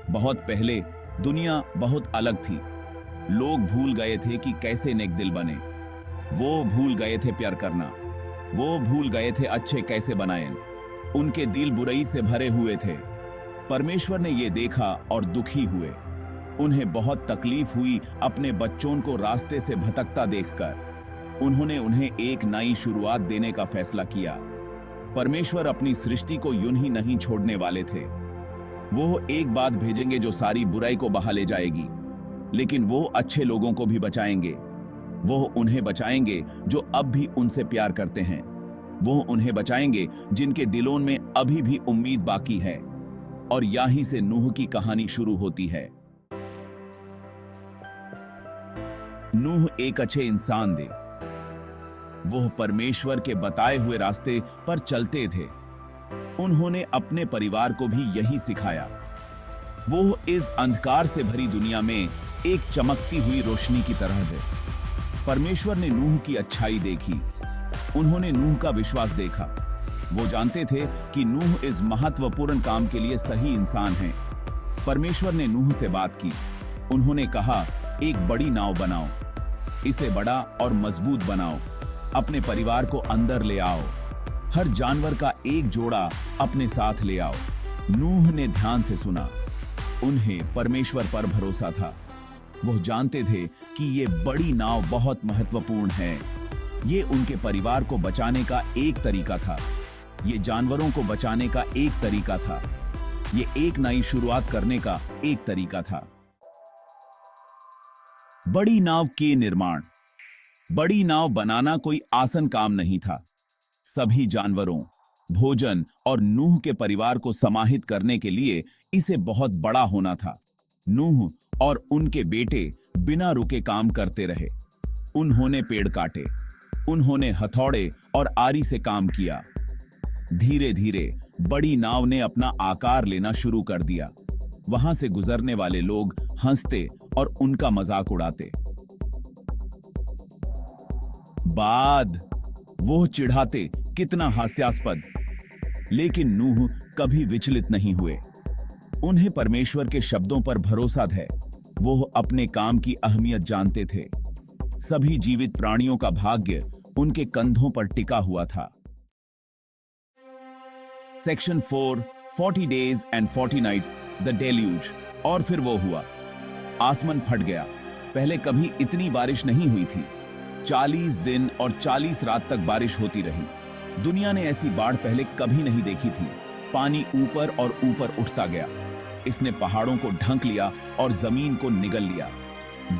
बहुत पहले दुनिया बहुत अलग थी। लोग भूल गए थे कि कैसे नेक दिल बने। वो भूल गए थे प्यार करना। वो भूल गए थे अच्छे कैसे बनाए। उनके दिल बुराई से भरे हुए थे। परमेश्वर ने ये देखा और दुखी हुए। उन्हें बहुत तकलीफ हुई अपने बच्चों को रास्ते से भटकता देखकर। उन्होंने उन्हें एक नई शुरुआत देने का फैसला किया। परमेश्वर अपनी सृष्टि को यूं ही नहीं छोड़ने वाले थे। वो एक बात भेजेंगे जो सारी बुराई को बहा ले जाएगी, लेकिन वो अच्छे लोगों को भी बचाएंगे। वो उन्हें बचाएंगे जो अब भी उनसे प्यार करते हैं। वो उन्हें बचाएंगे जिनके दिलों में अभी भी उम्मीद बाकी है। और यहीं से नूह की कहानी शुरू होती है। नूह एक अच्छे इंसान थे। वो परमेश्वर के बताए हुए रास्ते पर चलते थे। उन्होंने अपने परिवार को भी यही सिखाया। वो इस अंधकार से भरी दुनिया में एक चमकती हुई रोशनी की तरह थे। परमेश्वर ने नूह की अच्छाई देखी। उन्होंने नूह का विश्वास देखा। वो जानते थे कि नूह इस महत्वपूर्ण काम के लिए सही इंसान है। परमेश्वर ने नूह से बात की। उन्होंने कहा, एक बड़ी नाव बनाओ, इसे बड़ा और मजबूत बनाओ, अपने परिवार को अंदर ले आओ, हर जानवर का एक जोड़ा अपने साथ ले आओ। नूह ने ध्यान से सुना। उन्हें परमेश्वर पर भरोसा था। वो जानते थे कि ये बड़ी नाव बहुत महत्वपूर्ण है। ये उनके परिवार को बचाने का एक तरीका था। ये जानवरों को बचाने का एक तरीका था। ये एक नई शुरुआत करने का एक तरीका था। बड़ी नाव के निर्माण। बड़ी नाव बनाना कोई आसान काम नहीं था। सभी जानवरों, भोजन और नूह के परिवार को समाहित करने के लिए इसे बहुत बड़ा होना था। नूह और उनके बेटे बिना रुके काम करते रहे। उन्होंने पेड़ काटे, उन्होंने हथौड़े और आरी से काम किया। धीरे धीरे बड़ी नाव ने अपना आकार लेना शुरू कर दिया। वहां से गुजरने वाले लोग हंसते और उनका मजाक उड़ाते। बाद वो चिढ़ाते, कितना हास्यास्पद। लेकिन नूह कभी विचलित नहीं हुए। उन्हें परमेश्वर के शब्दों पर भरोसा है। वो अपने काम की अहमियत जानते थे। सभी जीवित प्राणियों का भाग्य उनके कंधों पर टिका हुआ था। Section 4, 40 days and 40 nights, the deluge. और फिर वो हुआ। आसमान फट गया। पहले कभी इतनी बारिश नहीं हुई थी। 40 दिन और 40 रात तक बारिश होती रही। दुनिया ने ऐसी बाढ़ पहले कभी नहीं देखी थी। पानी ऊपर और ऊपर उठता गया। इसने पहाड़ों को ढंक लिया और जमीन को निगल लिया।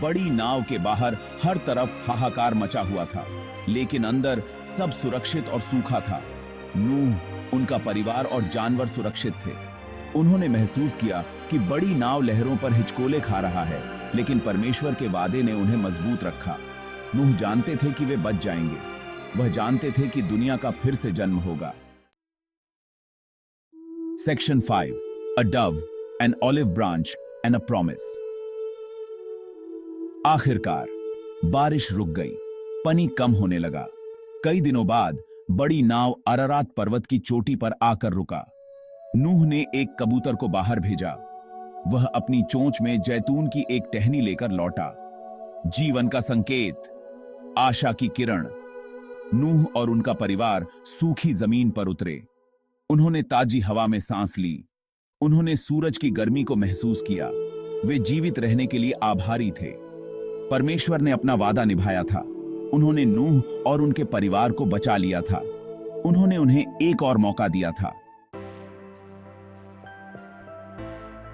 बड़ी नाव के बाहर हर तरफ हाहाकार मचा हुआ था, लेकिन अंदर सब सुरक्षित और सूखा था। नूह, उनका परिवार और जानवर सुरक्षित थे। उन्होंने महसूस किया कि बड़ी नाव लहरों पर हिचकोले खा रहा है, लेकिन परमेश्वर के वादे ने उन्हें मजबूत रखा। नूह जानते थे कि वे बच जाएंगे। वह जानते थे कि दुनिया का फिर से जन्म होगा। Section 5, a dove, an olive branch and a promise. आखिरकार बारिश रुक गई। पानी कम होने लगा। कई दिनों बाद बड़ी नाव अरारात पर्वत की चोटी पर आकर रुका। नूह ने एक कबूतर को बाहर भेजा। वह अपनी चोंच में जैतून की एक टहनी लेकर लौटा। जीवन का संकेत, आशा की किरण। नूह और उनका परिवार सूखी जमीन पर उतरे। उन्होंने ताजी हवा में सांस ली। उन्होंने सूरज की गर्मी को महसूस किया। वे जीवित रहने के लिए आभारी थे। परमेश्वर ने अपना वादा निभाया था। उन्होंने नूह और उनके परिवार को बचा लिया था। उन्होंने उन्हें एक और मौका दिया था।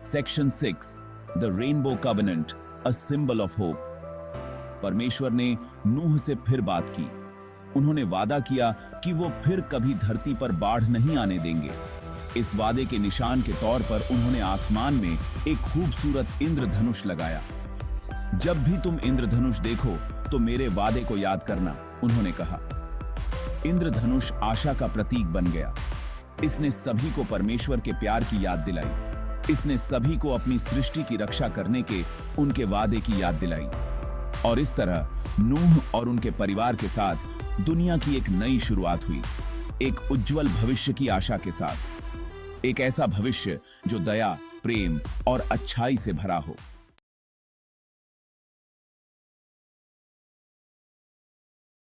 Section 6, the rainbow covenant, a symbol of hope. परमेश्वर ने नूह से फिर बात की। उन्होंने वादा किया कि वो फिर कभी धरती पर बाढ़ नहीं आने देंगे। इस वादे के निशान के तौर पर उन्होंने आसमान में एक खूबसूरत इंद्रधनुष लगाया। जब भी तुम इंद्रधनुष देखो तो मेरे वादे को याद करना, उन्होंने कहा। इंद्रधनुष आशा का प्रतीक बन गया। इसने सभी को परमेश्वर के प्यार की याद दिलाई। इसने सभी को अपनी सृष्टि की रक्षा करने के उनके वादे की याद दिलाई। और इस तरह नूह और उनके परिवार के साथ दुनिया की एक नई शुरुआत हुई, एक उज्जवल भविष्य की आशा के साथ। एक ऐसा भविष्य जो दया, प्रेम और अच्छाई से भरा हो।